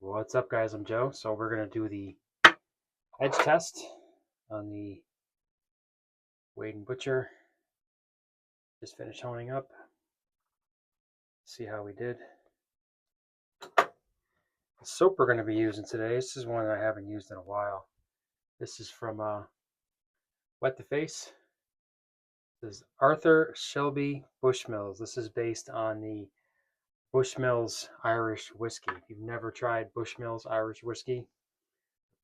What's up, guys? I'm Joe. So we're going to do the edge test on the Wade & Butcher. Just finished honing up. See how we did. The soap we're going to be using today, this is one I haven't used in a while. This is from Wet the Face. This is Arthur Shelby Bushmills. This is based on the Bushmills Irish whiskey. If you've never tried Bushmills Irish whiskey,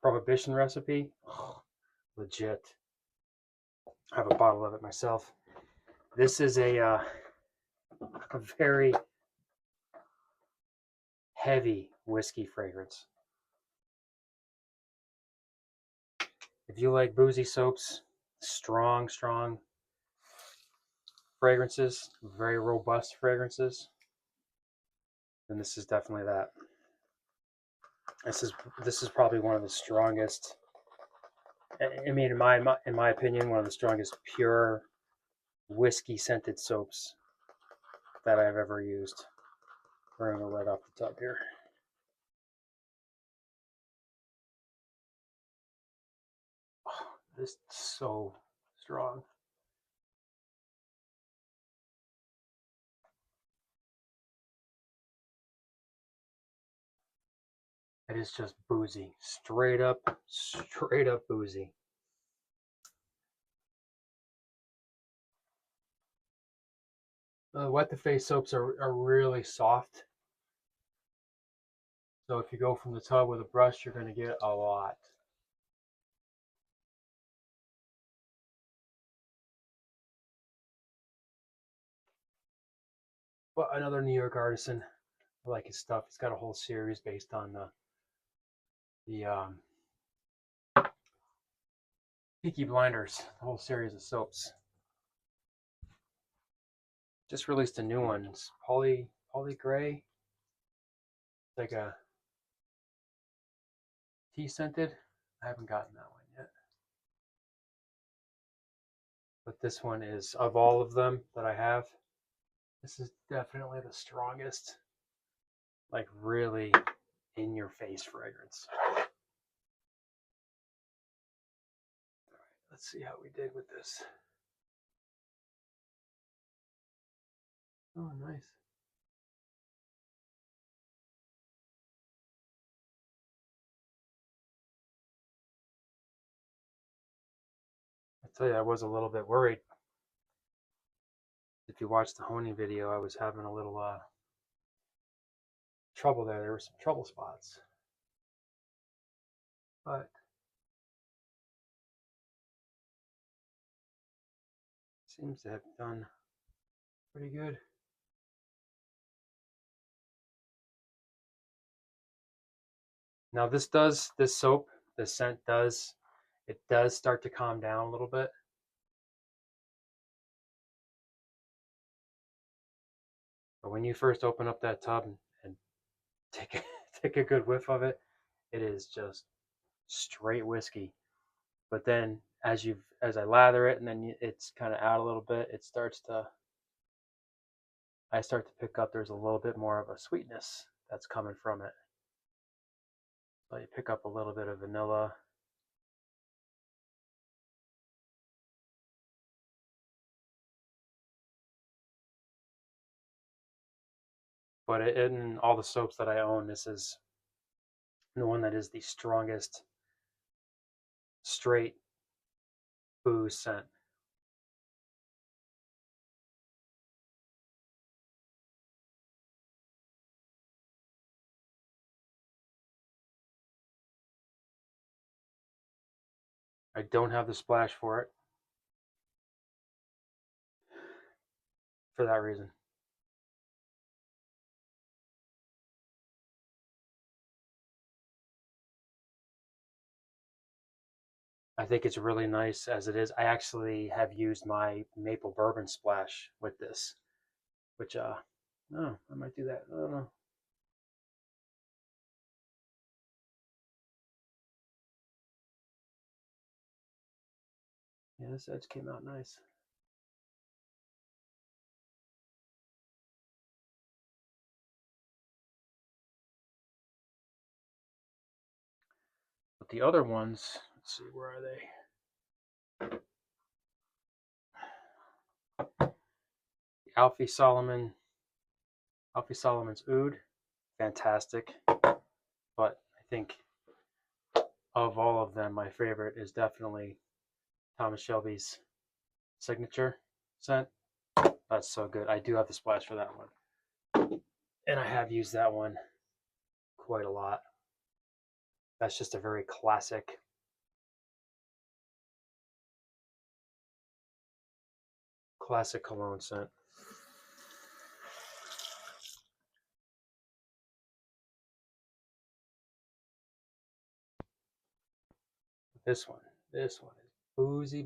Prohibition recipe, legit. I have a bottle of it myself. This is a very heavy whiskey fragrance. If you like boozy soaps, strong fragrances, very robust fragrances, then this is definitely that. This is probably one of the strongest. I mean, in my opinion, one of the strongest pure whiskey scented soaps that I've ever used. We're gonna go right off the top here. Oh, this is so strong. It is just boozy, straight up boozy. Wet the Face soaps are really soft. So if you go from the tub with a brush, you're going to get a lot. But another New York artisan. I like his stuff. He's got a whole series based on the Peaky Blinders, the whole series of soaps. Just released a new one. It's Poly Gray. It's like a tea scented. I haven't gotten that one yet. But this one is, of all of them that I have, this is definitely the strongest. Like really in your face fragrance. Let's see how we did with this. Oh, nice. I tell you, I was a little bit worried. If you watched the honing video, I was having a little trouble there. There were some trouble spots. But seems to have done pretty good. Now this soap, this scent does start to calm down a little bit. But when you first open up that tub and take a good whiff of it, it is just straight whiskey. But then as I lather it and then it's kind of out a little bit, I start to pick up there's a little bit more of a sweetness that's coming from it. So you pick up a little bit of vanilla. But in all the soaps that I own, this is the one that is the strongest straight booze scent. I don't have the splash for it for that reason. I think it's really nice as it is. I actually have used my maple bourbon splash with this, which I might do that. I don't know. Yeah, this edge came out nice. the other ones, let's see, where are they? Alfie Solomon's Oud, fantastic. But I think of all of them, my favorite is definitely Thomas Shelby's signature scent. That's so good. I do have the splash for that one. And I have used that one quite a lot. That's just a very classic cologne scent. This one is boozy.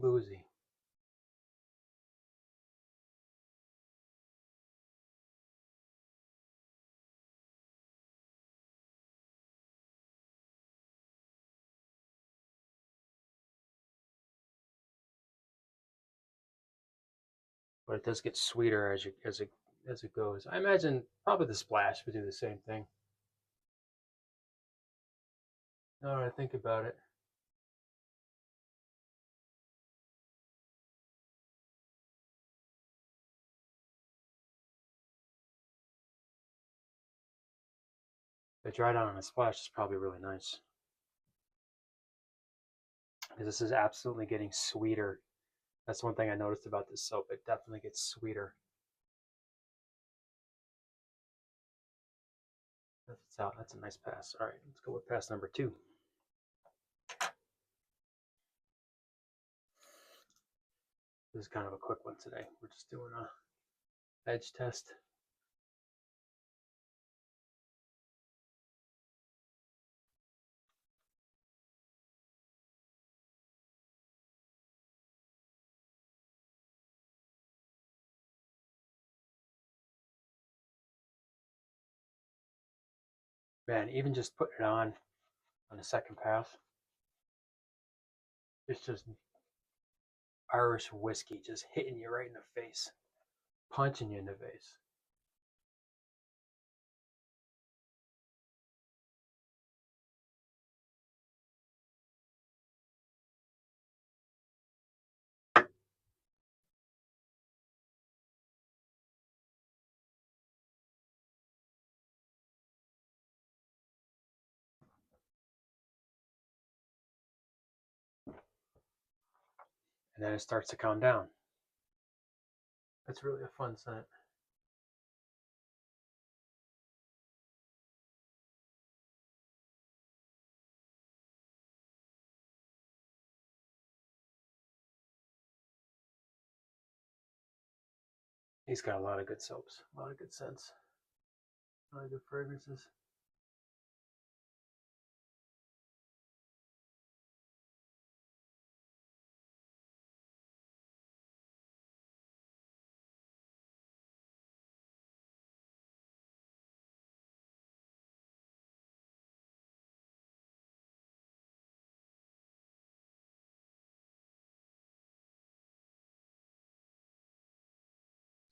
But it does get sweeter as it goes. I imagine probably the splash would do the same thing. Now that I think about it. The dry down on a splash is probably really nice. Because this is absolutely getting sweeter. That's one thing I noticed about this soap. It definitely gets sweeter. That's out. That's a nice pass. All right, let's go with pass number 2. This is kind of a quick one today. We're just doing a edge test. Man, even just putting it on the second pass, it's just Irish whiskey just hitting you right in the face, punching you in the face. And then it starts to calm down. That's really a fun scent. He's got a lot of good soaps, a lot of good scents, a lot of good fragrances.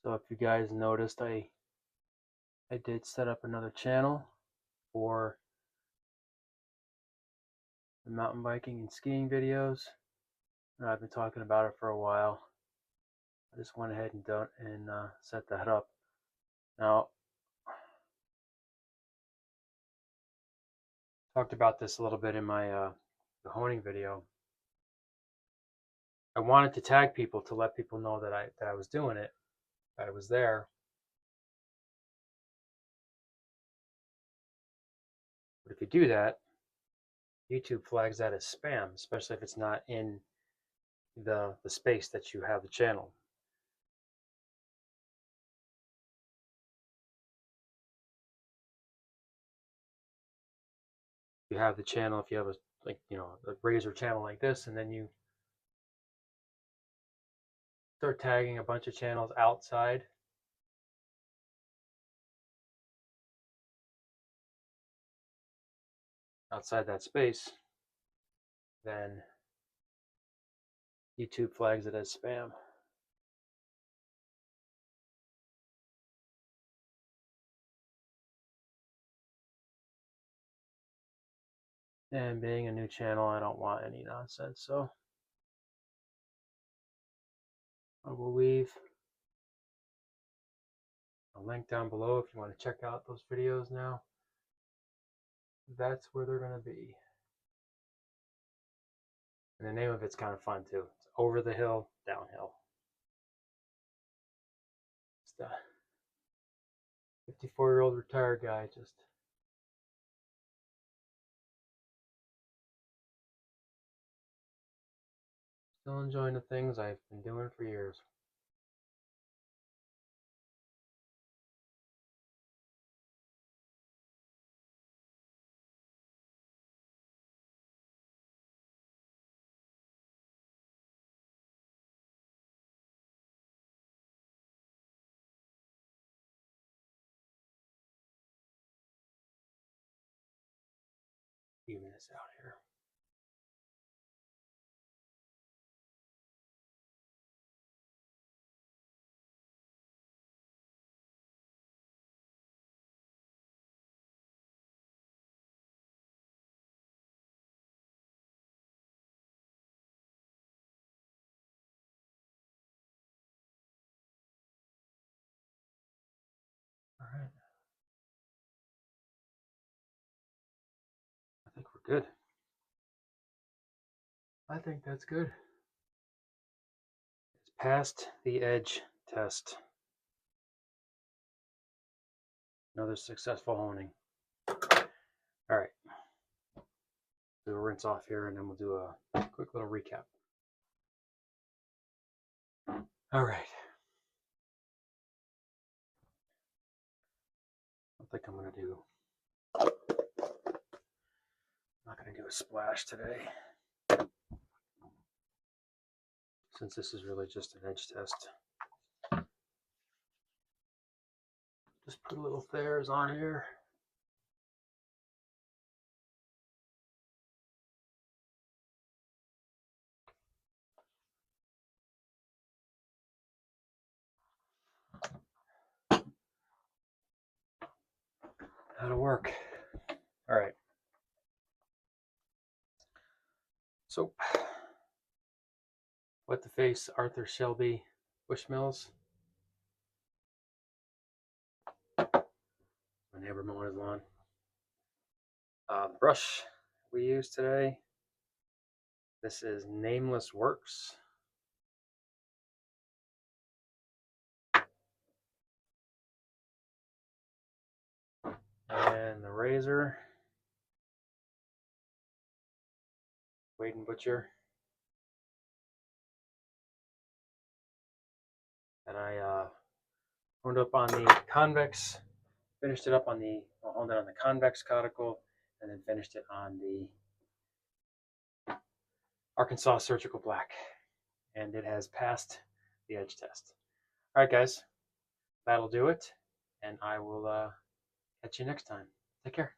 So if you guys noticed, I did set up another channel for the mountain biking and skiing videos. And I've been talking about it for a while. I just went ahead and set that up. Now, talked about this a little bit in my the honing video. I wanted to tag people to let people know that I was doing it, that I was there. But if you do that, YouTube flags that as spam, especially if it's not in the space that you have the channel. You have the channel, if you have a razor channel like this, and then you start tagging a bunch of channels outside that space, then YouTube flags it as spam. And being a new channel, I don't want any nonsense, so I will leave a link down below if you want to check out those videos now. That's where they're going to be. And the name of it's kind of fun too. It's Over the Hill, Downhill. It's the 54-year-old retired guy just still enjoying the things I've been doing for years. Even this out here. All right. I think we're good. I think that's good. It's passed the edge test. Another successful honing. All right. Do a rinse off here and then we'll do a quick little recap. All right. I think I'm going to do, I'm not going to do a splash today, since this is really just an edge test. Just put a little Thayers on here. That'll work. All right. Soap. Wet the face, Arthur Shelby Bushmills. My neighbor mowing his lawn. The brush we use today, this is Nameless Works. And the razor, Wade & Butcher. And I honed up on the convex, finished it up on the, honed it on the convex caudicle, and then finished it on the Arkansas Surgical Black. And it has passed the edge test. All right, guys, that'll do it. And I will catch you next time. Take care.